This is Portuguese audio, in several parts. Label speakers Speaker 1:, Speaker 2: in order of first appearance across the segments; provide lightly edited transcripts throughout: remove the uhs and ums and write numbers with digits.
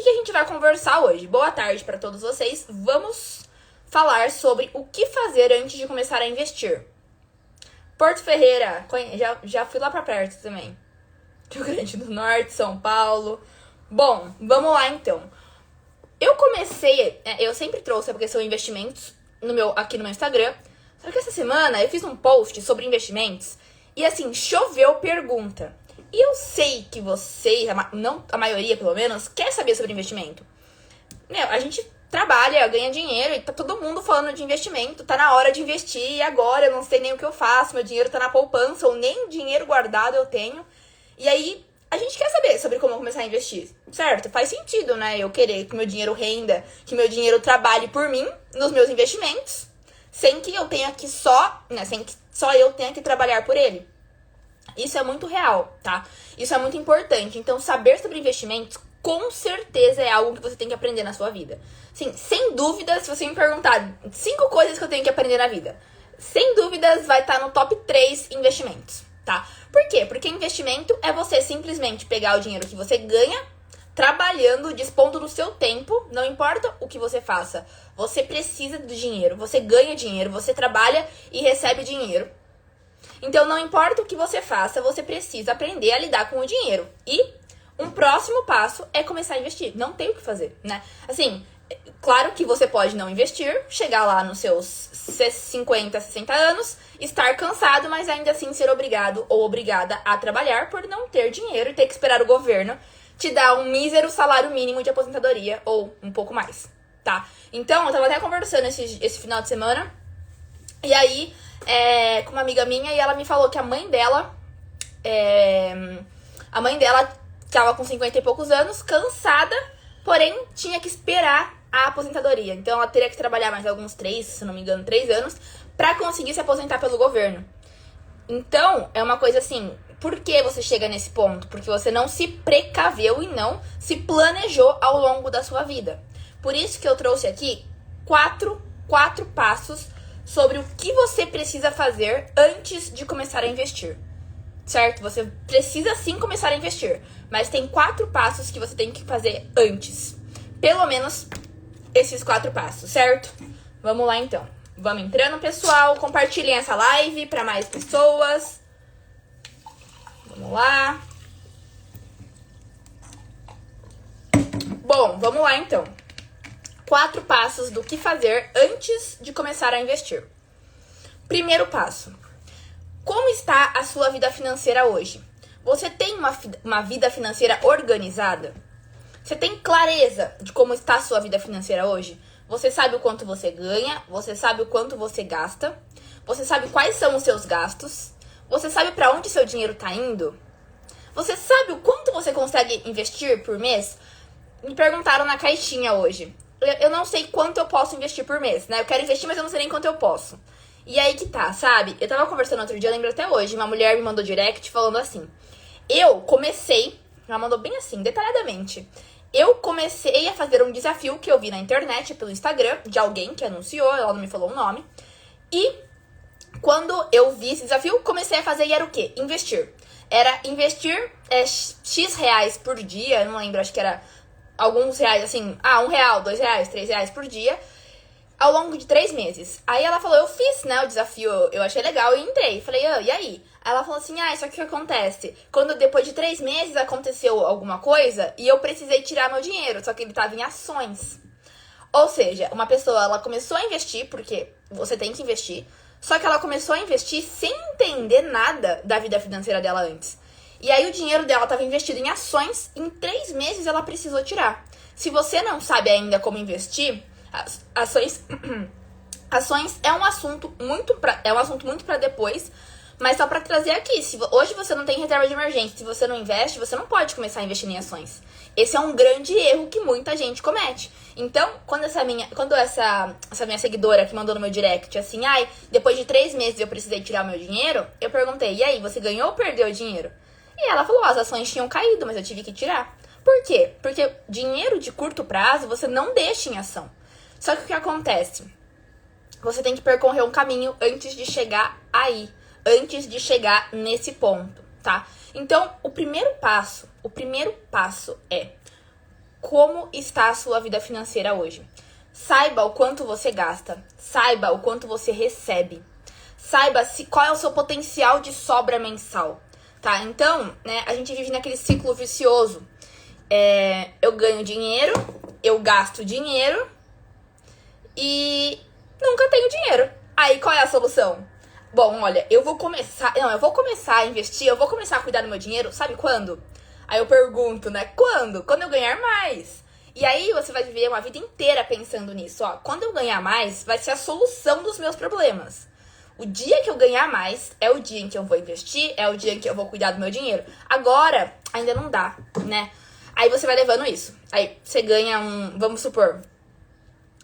Speaker 1: que a gente vai conversar hoje? Boa tarde para todos vocês. Vamos falar sobre o que fazer antes de começar a investir. Porto Ferreira, já fui lá pra perto também. Rio Grande do Norte, São Paulo. Bom, vamos lá então. Eu sempre trouxe a questão de investimentos aqui no meu Instagram. Só que essa semana eu fiz um post sobre investimentos e assim, choveu pergunta. E eu sei que vocês, não a maioria pelo menos, quer saber sobre investimento. A gente trabalha, ganha dinheiro e tá todo mundo falando de investimento. Tá na hora de investir e agora eu não sei nem o que eu faço. Meu dinheiro tá na poupança ou nem dinheiro guardado eu tenho. E aí, a gente quer saber sobre como começar a investir, certo? Faz sentido, né? Eu querer que meu dinheiro renda, que meu dinheiro trabalhe por mim nos meus investimentos, sem que eu tenha que sem que só eu tenha que trabalhar por ele. Isso é muito real, tá? Isso é muito importante. Então, saber sobre investimentos, com certeza, é algo que você tem que aprender na sua vida. Sim, sem dúvida, se você me perguntar 5 coisas que eu tenho que aprender na vida, sem dúvidas vai estar no top 3 investimentos, tá? Por quê? Porque investimento é você simplesmente pegar o dinheiro que você ganha, trabalhando, dispondo do seu tempo, não importa o que você faça. Você precisa do dinheiro, você ganha dinheiro, você trabalha e recebe dinheiro. Então, não importa o que você faça, você precisa aprender a lidar com o dinheiro. E um próximo passo é começar a investir. Não tem o que fazer, né? Assim, claro que você pode não investir, chegar lá nos seus 50, 60 anos, estar cansado, mas ainda assim ser obrigado ou obrigada a trabalhar por não ter dinheiro e ter que esperar o governo te dar um mísero salário mínimo de aposentadoria ou um pouco mais, tá? Então, eu tava até conversando esse final de semana e aí, com uma amiga minha, e ela me falou que a mãe dela tava com 50 e poucos anos, cansada, porém tinha que esperar a aposentadoria. Então ela teria que trabalhar mais alguns 3, se não me engano, 3 anos, pra conseguir se aposentar pelo governo. Então, é uma coisa assim, por que você chega nesse ponto? Porque você não se precaveu e não se planejou ao longo da sua vida. Por isso que eu trouxe aqui quatro passos sobre o que você precisa fazer antes de começar a investir. Certo? Você precisa sim começar a investir, mas tem 4 passos que você tem que fazer antes. Pelo menos esses 4 passos, certo? Vamos lá então. Vamos entrando, pessoal. Compartilhem essa live para mais pessoas. Vamos lá. Bom, vamos lá então. 4 passos do que fazer antes de começar a investir. Primeiro passo. Como está a sua vida financeira hoje? Você tem uma vida financeira organizada? Você tem clareza de como está a sua vida financeira hoje? Você sabe o quanto você ganha? Você sabe o quanto você gasta? Você sabe quais são os seus gastos? Você sabe para onde seu dinheiro está indo? Você sabe o quanto você consegue investir por mês? Me perguntaram na caixinha hoje. Eu não sei quanto eu posso investir por mês, né? Eu quero investir, mas eu não sei nem quanto eu posso. E aí que tá, sabe? Eu tava conversando outro dia, eu lembro até hoje, uma mulher me mandou direct falando assim. Ela mandou bem assim, detalhadamente. Eu comecei a fazer um desafio que eu vi na internet, pelo Instagram, de alguém que anunciou, ela não me falou o nome. E quando eu vi esse desafio, comecei a fazer e era o quê? Investir. Era investir X reais por dia, não lembro, acho que era alguns reais, assim, R$1, R$2, R$3 por dia, ao longo de 3 meses. Aí ela falou, eu fiz, né, o desafio, eu achei legal e entrei. Falei, e aí? Aí ela falou assim, só que o que acontece? Quando depois de 3 meses aconteceu alguma coisa e eu precisei tirar meu dinheiro, só que ele tava em ações. Ou seja, uma pessoa, ela começou a investir, porque você tem que investir, só que ela começou a investir sem entender nada da vida financeira dela antes. E aí o dinheiro dela estava investido em ações, em 3 meses ela precisou tirar. Se você não sabe ainda como investir, ações é um assunto muito para depois, mas só para trazer aqui. Se hoje você não tem reserva de emergência, se você não investe, você não pode começar a investir em ações. Esse é um grande erro que muita gente comete. Então, quando essa minha seguidora que mandou no meu direct, assim, depois de 3 meses eu precisei tirar o meu dinheiro, eu perguntei, e aí, você ganhou ou perdeu o dinheiro? E ela falou, as ações tinham caído, mas eu tive que tirar. Por quê? Porque dinheiro de curto prazo você não deixa em ação. Só que o que acontece? Você tem que percorrer um caminho antes de chegar aí, antes de chegar nesse ponto, tá? Então, o primeiro passo é como está a sua vida financeira hoje. Saiba o quanto você gasta, saiba o quanto você recebe, saiba qual é o seu potencial de sobra mensal, tá? Então, né, a gente vive naquele ciclo vicioso. Eu ganho dinheiro, eu gasto dinheiro e nunca tenho dinheiro. Aí, qual é a solução? Bom, olha, eu vou começar a investir, eu vou começar a cuidar do meu dinheiro, sabe quando? Aí eu pergunto, né? Quando? Quando eu ganhar mais. E aí você vai viver uma vida inteira pensando nisso, ó. Quando eu ganhar mais, vai ser a solução dos meus problemas. O dia que eu ganhar mais é o dia em que eu vou investir, é o dia em que eu vou cuidar do meu dinheiro. Agora, ainda não dá, né? Aí você vai levando isso. Aí você ganha vamos supor,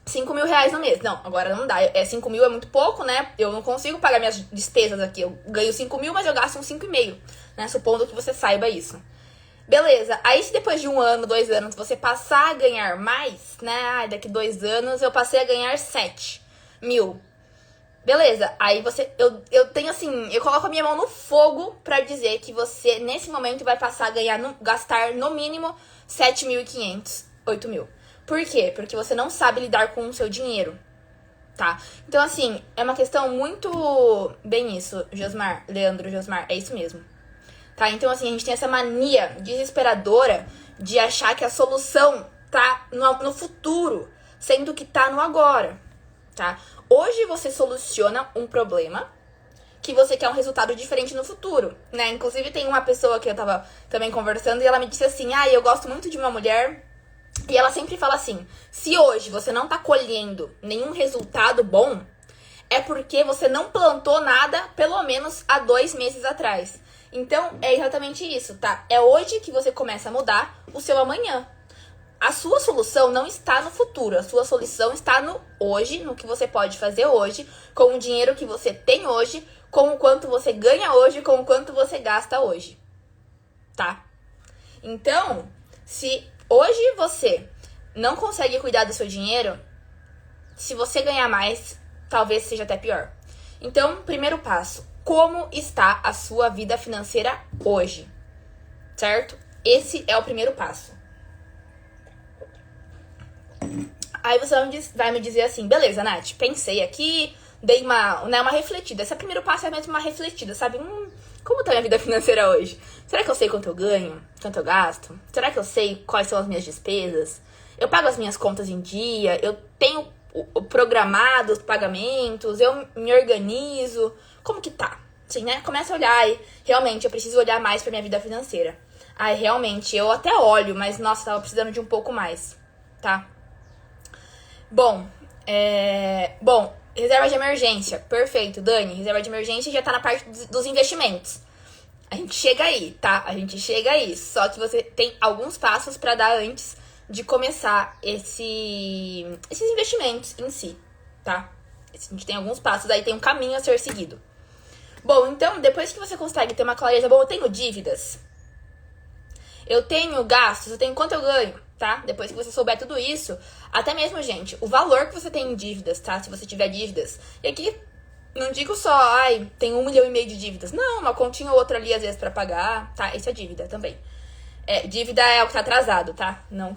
Speaker 1: 5 mil reais no mês. Não, agora não dá. 5 mil é muito pouco, né? Eu não consigo pagar minhas despesas aqui. Eu ganho 5 mil, mas eu gasto uns 5,5, né? Supondo que você saiba isso. Beleza, aí se depois de 1 ano, 2 anos, você passar a ganhar mais, né? Ai, daqui 2 anos eu passei a ganhar 7 mil. Beleza, aí eu tenho assim, eu coloco a minha mão no fogo pra dizer que você, nesse momento, vai passar a gastar no mínimo 7.500, 8 mil. Por quê? Porque você não sabe lidar com o seu dinheiro, tá? Então, assim, é uma questão muito... Bem isso, Josmar, Leandro, Josmar, é isso mesmo. Tá? Então, assim, a gente tem essa mania desesperadora de achar que a solução tá no futuro, sendo que tá no agora, tá? Hoje você soluciona um problema que você quer um resultado diferente no futuro, né? Inclusive, tem uma pessoa que eu tava também conversando e ela me disse assim, eu gosto muito de uma mulher e ela sempre fala assim, se hoje você não tá colhendo nenhum resultado bom, é porque você não plantou nada pelo menos há 2 meses atrás. Então, é exatamente isso, tá? É hoje que você começa a mudar o seu amanhã. A sua solução não está no futuro, a sua solução está no hoje, no que você pode fazer hoje, com o dinheiro que você tem hoje, com o quanto você ganha hoje, com o quanto você gasta hoje, tá? Então, se hoje você não consegue cuidar do seu dinheiro, se você ganhar mais, talvez seja até pior. Então, primeiro passo, como está a sua vida financeira hoje, certo? Esse é o primeiro passo. Aí você vai me dizer assim, beleza, Nath, pensei aqui, dei uma refletida. Esse é o primeiro passo, é mesmo uma refletida, sabe? Como tá a minha vida financeira hoje? Será que eu sei quanto eu ganho? Quanto eu gasto? Será que eu sei quais são as minhas despesas? Eu pago as minhas contas em dia? Eu tenho programado os pagamentos? Eu me organizo? Como que tá? Assim, né? Começa a olhar e realmente eu preciso olhar mais pra minha vida financeira. Realmente, eu até olho, mas nossa, tava precisando de um pouco mais, tá? Bom, reserva de emergência. Perfeito, Dani. Reserva de emergência já tá na parte dos investimentos. A gente chega aí, tá? A gente chega aí. Só que você tem alguns passos pra dar antes de começar esses investimentos em si, tá? A gente tem alguns passos, aí tem um caminho a ser seguido. Bom, então, depois que você consegue ter uma clareza, eu tenho dívidas, eu tenho gastos, eu tenho quanto eu ganho, tá? Depois que você souber tudo isso, até mesmo, gente, o valor que você tem em dívidas, tá? Se você tiver dívidas. E aqui, não digo só, tem 1,5 milhão de dívidas. Não, uma continha ou outra ali, às vezes, pra pagar, tá? Isso é dívida também. Dívida é o que tá atrasado, tá? Não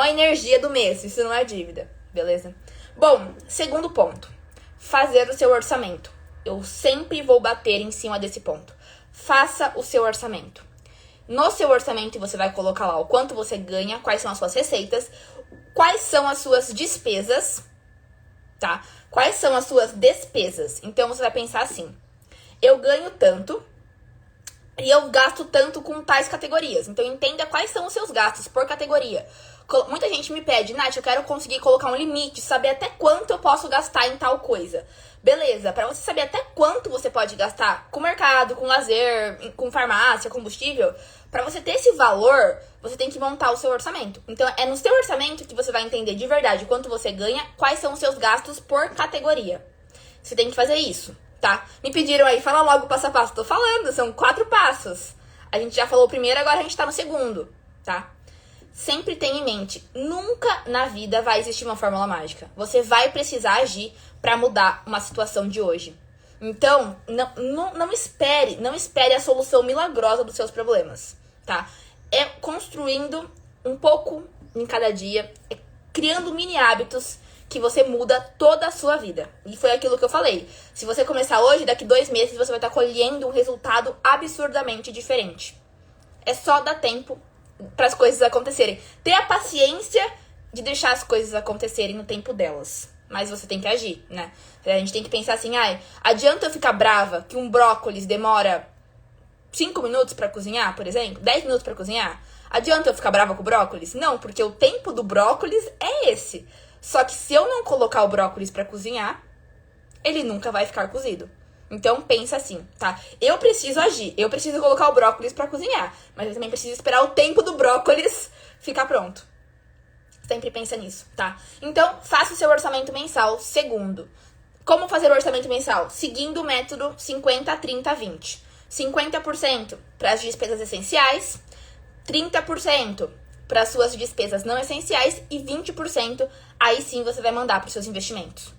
Speaker 1: a energia do mês, isso não é dívida, beleza? Bom, segundo ponto, fazer o seu orçamento. Eu sempre vou bater em cima desse ponto. Faça o seu orçamento. No seu orçamento você vai colocar lá o quanto você ganha, quais são as suas receitas, quais são as suas despesas, tá? Quais são as suas despesas. Então você vai pensar assim, eu ganho tanto e eu gasto tanto com tais categorias. Então entenda quais são os seus gastos por categoria. Muita gente me pede, Nath, eu quero conseguir colocar um limite, saber até quanto eu posso gastar em tal coisa. Beleza, para você saber até quanto você pode gastar com mercado, com lazer, com farmácia, combustível, para você ter esse valor, você tem que montar o seu orçamento. Então, é no seu orçamento que você vai entender de verdade quanto você ganha, quais são os seus gastos por categoria. Você tem que fazer isso, tá? Me pediram aí, fala logo o passo a passo. Tô falando, são 4 passos. A gente já falou o primeiro, agora a gente tá no segundo, tá? Sempre tenha em mente, nunca na vida vai existir uma fórmula mágica. Você vai precisar agir para mudar uma situação de hoje. Então, não espere a solução milagrosa dos seus problemas, tá? É construindo um pouco, em cada dia, é criando mini hábitos que você muda toda a sua vida. E foi aquilo que eu falei. Se você começar hoje, daqui 2 meses você vai estar colhendo um resultado absurdamente diferente. É só dar tempo para as coisas acontecerem. Ter a paciência de deixar as coisas acontecerem no tempo delas. Mas você tem que agir, né? A gente tem que pensar assim, adianta eu ficar brava que um brócolis demora 5 minutos pra cozinhar, por exemplo? 10 minutos pra cozinhar? Adianta eu ficar brava com o brócolis? Não, porque o tempo do brócolis é esse. Só que se eu não colocar o brócolis pra cozinhar, ele nunca vai ficar cozido. Então, pensa assim, tá? Eu preciso agir, eu preciso colocar o brócolis pra cozinhar. Mas eu também preciso esperar o tempo do brócolis ficar pronto. Sempre pensa nisso, tá? Então, faça o seu orçamento mensal. Segundo, como fazer o orçamento mensal? Seguindo o método 50, 30, 20. 50% para as despesas essenciais, 30% para as suas despesas não essenciais e 20% aí sim você vai mandar para os seus investimentos,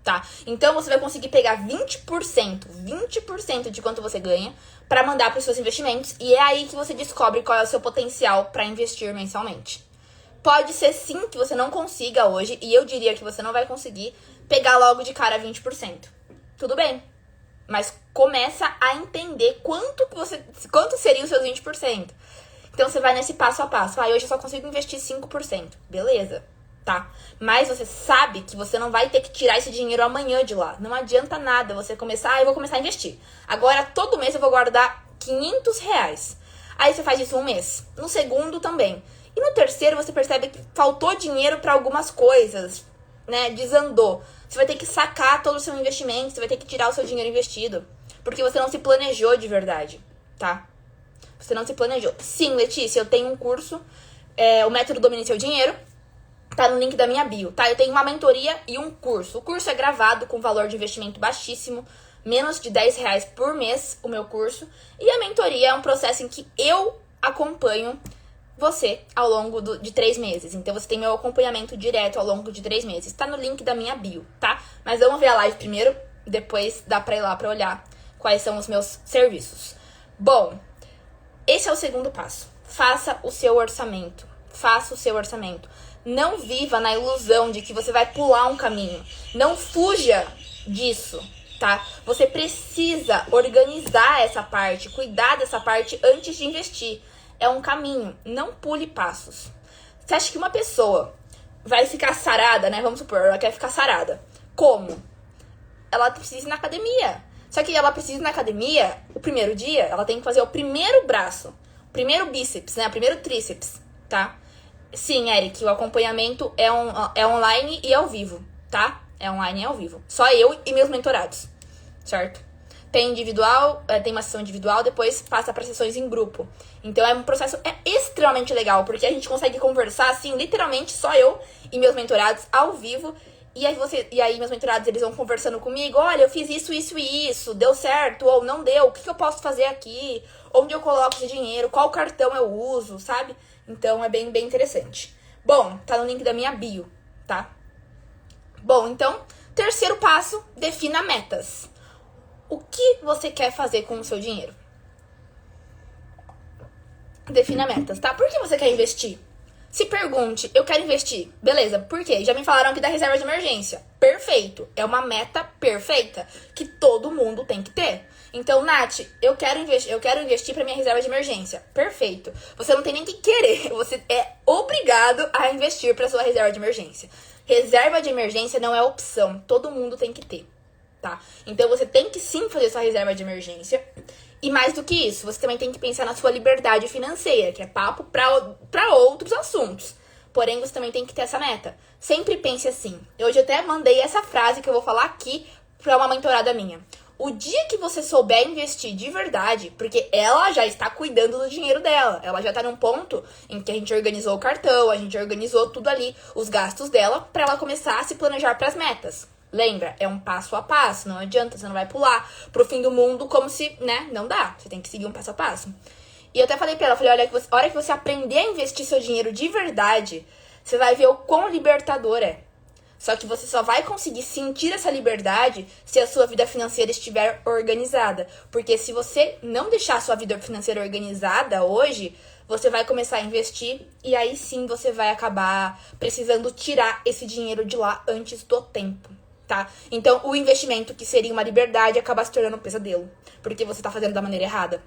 Speaker 1: tá? Então, você vai conseguir pegar 20% de quanto você ganha para mandar para os seus investimentos e é aí que você descobre qual é o seu potencial para investir mensalmente. Pode ser sim que você não consiga hoje, e eu diria que você não vai conseguir pegar logo de cara 20%. Tudo bem, mas começa a entender quanto seriam os seus 20%. Então você vai nesse passo a passo. Hoje eu só consigo investir 5%. Beleza, tá? Mas você sabe que você não vai ter que tirar esse dinheiro amanhã de lá. Não adianta nada você começar, eu vou começar a investir. Agora, todo mês eu vou guardar R$500. Aí você faz isso um mês. No segundo também. E no terceiro você percebe que faltou dinheiro para algumas coisas, né? Desandou. Você vai ter que sacar todo o seu investimento, você vai ter que tirar o seu dinheiro investido. Porque você não se planejou de verdade, tá? Você não se planejou. Sim, Letícia, eu tenho um curso, o Método Domine Seu Dinheiro, tá no link da minha bio, tá? Eu tenho uma mentoria e um curso. O curso é gravado com valor de investimento baixíssimo, menos de R$10 por mês o meu curso. E a mentoria é um processo em que eu acompanho você ao longo de 3 meses. Então, você tem meu acompanhamento direto ao longo de 3 meses. Tá no link da minha bio, tá? Mas vamos ver a live primeiro, depois dá pra ir lá pra olhar quais são os meus serviços. Bom, esse é o segundo passo. Faça o seu orçamento. Faça o seu orçamento. Não viva na ilusão de que você vai pular um caminho. Não fuja disso, tá? Você precisa organizar essa parte, cuidar dessa parte antes de investir. É um caminho, não pule passos. Você acha que uma pessoa vai ficar sarada, né? Vamos supor, ela quer ficar sarada. Como? Ela precisa ir na academia. Só que ela precisa ir na academia, o primeiro dia, ela tem que fazer o primeiro braço, o primeiro bíceps, né? O primeiro tríceps, tá? Sim, Eric, o acompanhamento é online e ao vivo, tá? É online e ao vivo. Só eu e meus mentorados, certo? Tem individual, tem uma sessão individual, depois passa para sessões em grupo. Então é um processo extremamente legal, porque a gente consegue conversar, assim, literalmente só eu e meus mentorados ao vivo. E aí meus mentorados, eles vão conversando comigo, olha, eu fiz isso, isso e isso, deu certo ou não deu, o que eu posso fazer aqui, onde eu coloco esse dinheiro, qual cartão eu uso, sabe? Então é bem, bem interessante. Bom, tá no link da minha bio, tá? Bom, então, terceiro passo, defina metas. O que você quer fazer com o seu dinheiro? Defina metas, tá? Por que você quer investir? Se pergunte, eu quero investir. Beleza, por quê? Já me falaram aqui da reserva de emergência. Perfeito. É uma meta perfeita que todo mundo tem que ter. Então, Nath, eu quero investir para minha reserva de emergência. Perfeito. Você não tem nem que querer. Você é obrigado a investir para sua reserva de emergência. Reserva de emergência não é opção. Todo mundo tem que ter, tá? Então, você tem que sim fazer sua reserva de emergência. E mais do que isso, você também tem que pensar na sua liberdade financeira, que é papo para outros assuntos. Porém, você também tem que ter essa meta. Sempre pense assim. Hoje eu até mandei essa frase que eu vou falar aqui para uma mentorada minha. O dia que você souber investir de verdade, porque ela já está cuidando do dinheiro dela. Ela já está num ponto em que a gente organizou o cartão, a gente organizou tudo ali, os gastos dela, para ela começar a se planejar para as metas. Lembra, é um passo a passo, não adianta, você não vai pular pro fim do mundo como se, né, não dá. Você tem que seguir um passo a passo. E eu até falei pra ela, olha, a hora que você aprender a investir seu dinheiro de verdade, você vai ver o quão libertador é. Só que você só vai conseguir sentir essa liberdade se a sua vida financeira estiver organizada. Porque se você não deixar a sua vida financeira organizada hoje, você vai começar a investir e aí sim você vai acabar precisando tirar esse dinheiro de lá antes do tempo, tá? Então, o investimento, que seria uma liberdade, acaba se tornando um pesadelo, porque você tá fazendo da maneira errada.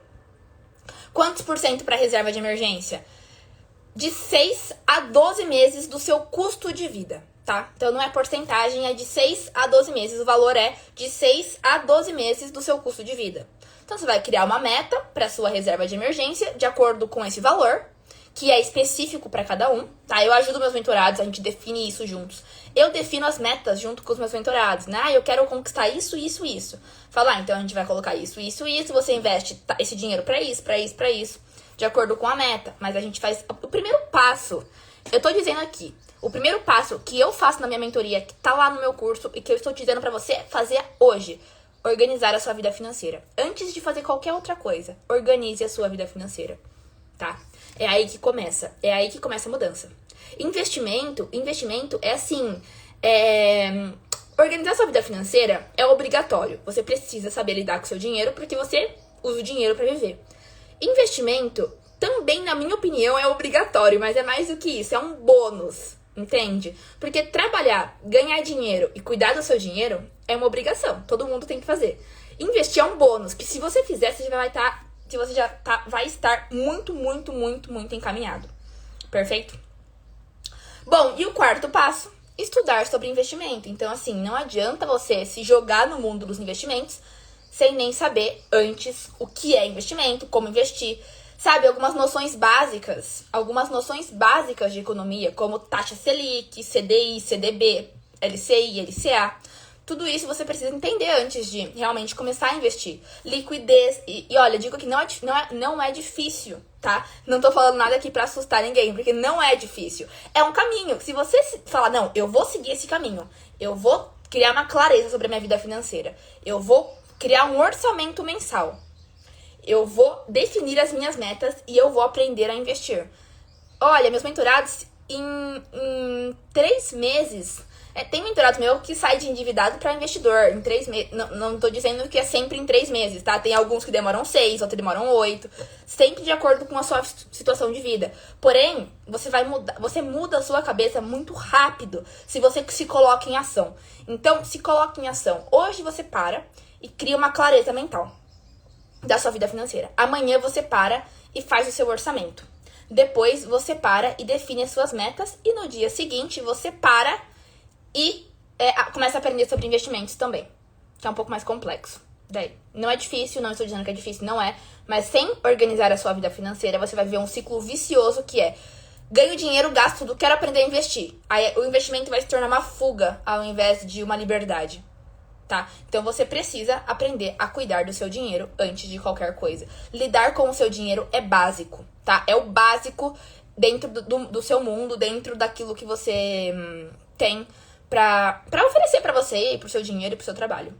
Speaker 1: Quantos por cento para reserva de emergência? De 6 a 12 meses do seu custo de vida, tá? Então, não é porcentagem, é de 6 a 12 meses. O valor é de 6 a 12 meses do seu custo de vida. Então, você vai criar uma meta para sua reserva de emergência, de acordo com esse valor, que é específico para cada um, tá? Eu ajudo meus mentorados, a gente define isso juntos. Eu defino as metas junto com os meus mentorados, né? Eu quero conquistar isso, isso, isso. Falar, então a gente vai colocar isso, isso, isso, você investe esse dinheiro para isso, para isso, para isso, de acordo com a meta. Mas a gente faz o primeiro passo. Eu tô dizendo aqui, o primeiro passo que eu faço na minha mentoria, que tá lá no meu curso e que eu estou te dizendo pra você fazer hoje, organizar a sua vida financeira. Antes de fazer qualquer outra coisa, organize a sua vida financeira, tá? É aí que começa a mudança. Investimento é assim, organizar sua vida financeira é obrigatório. Você precisa saber lidar com o seu dinheiro, porque você usa o dinheiro pra viver. Investimento também, na minha opinião, é obrigatório, mas é mais do que isso, é um bônus, entende? Porque trabalhar, ganhar dinheiro e cuidar do seu dinheiro é uma obrigação, todo mundo tem que fazer. Investir é um bônus, que se você fizer, vai estar muito, muito, muito, muito encaminhado. Perfeito? Bom, e o quarto passo? Estudar sobre investimento. Então, assim, não adianta você se jogar no mundo dos investimentos sem nem saber antes o que é investimento, como investir. Sabe, algumas noções básicas de economia, como taxa Selic, CDI, CDB, LCI, LCA. Tudo isso você precisa entender antes de realmente começar a investir. Liquidez, e olha, digo que não é difícil, tá? Não tô falando nada aqui pra assustar ninguém, porque não é difícil. É um caminho. Se você falar, não, eu vou seguir esse caminho, eu vou criar uma clareza sobre a minha vida financeira, eu vou criar um orçamento mensal, eu vou definir as minhas metas e eu vou aprender a investir. Olha, meus mentorados, em 3 meses... tem mentorado meu que sai de endividado para investidor em 3 meses. Não tô dizendo que é sempre em 3 meses, tá? Tem alguns que demoram 6, outros demoram 8. Sempre de acordo com a sua situação de vida. Porém, você muda a sua cabeça muito rápido se você se coloca em ação. Então, se coloque em ação. Hoje você para e cria uma clareza mental da sua vida financeira. Amanhã você para e faz o seu orçamento. Depois você para e define as suas metas. E no dia seguinte você para e começa a aprender sobre investimentos também, que é um pouco mais complexo. Daí, não é difícil, não estou dizendo que é difícil, não é. Mas sem organizar a sua vida financeira, você vai ver um ciclo vicioso que é: ganho dinheiro, gasto tudo, quero aprender a investir. Aí o investimento vai se tornar uma fuga ao invés de uma liberdade, tá? Então você precisa aprender a cuidar do seu dinheiro antes de qualquer coisa. Lidar com o seu dinheiro é básico, tá? É o básico dentro do seu mundo, dentro daquilo que você tem pra oferecer pra você, pro seu dinheiro e pro seu trabalho,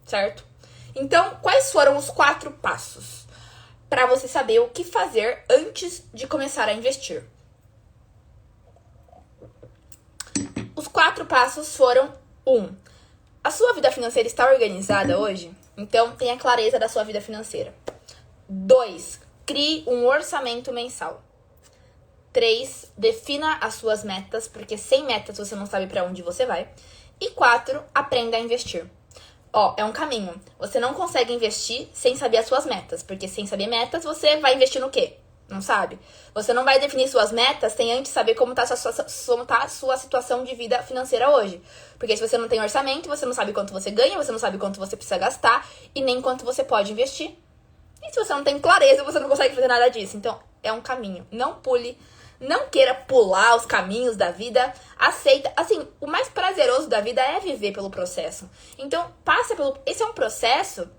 Speaker 1: certo? Então, quais foram os 4 passos pra você saber o que fazer antes de começar a investir? Os 4 passos foram: 1. A sua vida financeira está organizada hoje? Então, tenha clareza da sua vida financeira. 2. Crie um orçamento mensal. 3, defina as suas metas, porque sem metas você não sabe pra onde você vai. E 4, aprenda a investir. É um caminho. Você não consegue investir sem saber as suas metas, porque sem saber metas, você vai investir no quê? Não sabe? Você não vai definir suas metas sem antes saber como tá a sua situação de vida financeira hoje. Porque se você não tem orçamento, você não sabe quanto você ganha, você não sabe quanto você precisa gastar e nem quanto você pode investir. E se você não tem clareza, você não consegue fazer nada disso. Então, é um caminho. Não pule. Não queira pular os caminhos da vida. Aceita. Assim, o mais prazeroso da vida é viver pelo processo. Então, esse é um processo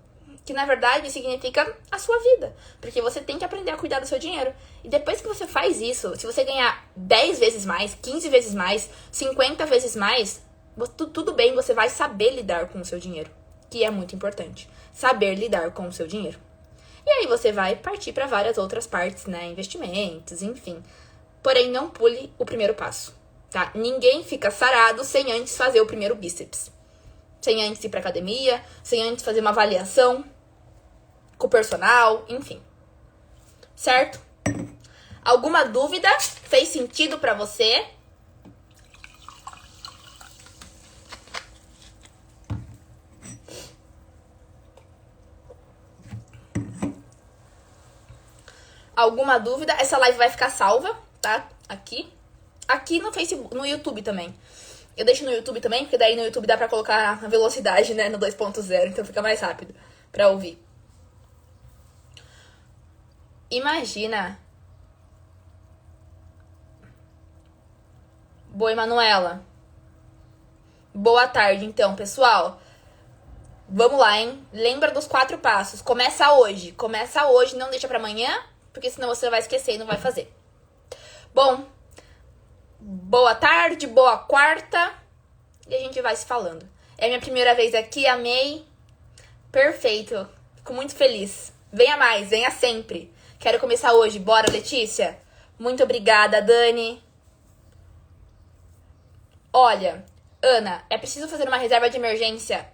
Speaker 1: que, na verdade, significa a sua vida. Porque você tem que aprender a cuidar do seu dinheiro. E depois que você faz isso, se você ganhar 10 vezes mais, 15 vezes mais, 50 vezes mais, tudo bem, você vai saber lidar com o seu dinheiro. Que é muito importante. Saber lidar com o seu dinheiro. E aí você vai partir para várias outras partes, né? Investimentos, enfim. Porém, não pule o primeiro passo, tá? Ninguém fica sarado sem antes fazer o primeiro bíceps. Sem antes ir pra academia, sem antes fazer uma avaliação com o personal, enfim. Certo? Alguma dúvida? Fez sentido pra você? Alguma dúvida? Essa live vai ficar salva, tá? Aqui no Facebook, no YouTube também. Eu deixo no YouTube também, porque daí no YouTube dá pra colocar a velocidade, né, no 2.0, então fica mais rápido pra ouvir. Imagina. Boa, Emanuela. Boa tarde, então, pessoal. Vamos lá, hein? Lembra dos 4 passos. Começa hoje, não deixa pra amanhã, porque senão você vai esquecer e não vai fazer. Bom, boa tarde, boa quarta. E a gente vai se falando. É a minha primeira vez aqui, amei. Perfeito. Fico muito feliz. Venha mais, venha sempre. Quero começar hoje. Bora, Letícia? Muito obrigada, Dani. Olha, Ana, é preciso fazer uma reserva de emergência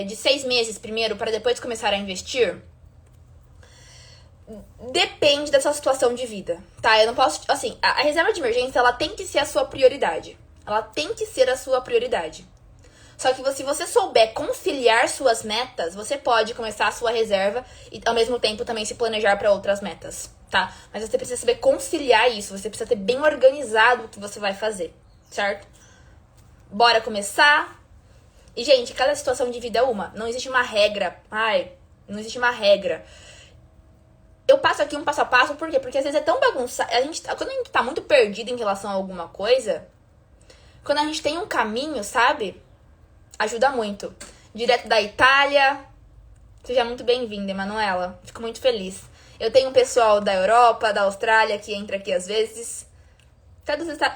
Speaker 1: de 6 meses primeiro para depois começar a investir? Depende da sua situação de vida, tá? Eu não posso... Assim, a reserva de emergência, ela tem que ser a sua prioridade. Ela tem que ser a sua prioridade. Só que se você souber conciliar suas metas, você pode começar a sua reserva e, ao mesmo tempo, também se planejar para outras metas, tá? Mas você precisa saber conciliar isso. Você precisa ter bem organizado o que você vai fazer, certo? Bora começar? E, gente, cada situação de vida é uma. Não existe uma regra. Não existe uma regra. Eu passo aqui um passo a passo, por quê? Porque às vezes é tão bagunçado. Quando a gente tá muito perdido em relação a alguma coisa, quando a gente tem um caminho, sabe? Ajuda muito. Direto da Itália. Seja muito bem-vinda, Emanuela. Fico muito feliz. Eu tenho um pessoal da Europa, da Austrália, que entra aqui às vezes.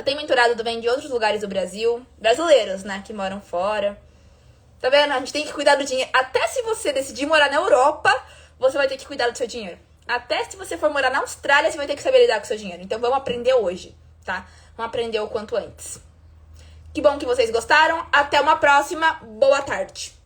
Speaker 1: Tem mentorado também de outros lugares do Brasil. Brasileiros, né? Que moram fora. Tá vendo? A gente tem que cuidar do dinheiro. Até se você decidir morar na Europa, você vai ter que cuidar do seu dinheiro. Até se você for morar na Austrália, você vai ter que saber lidar com o seu dinheiro. Então vamos aprender hoje, tá? Vamos aprender o quanto antes. Que bom que vocês gostaram. Até uma próxima. Boa tarde.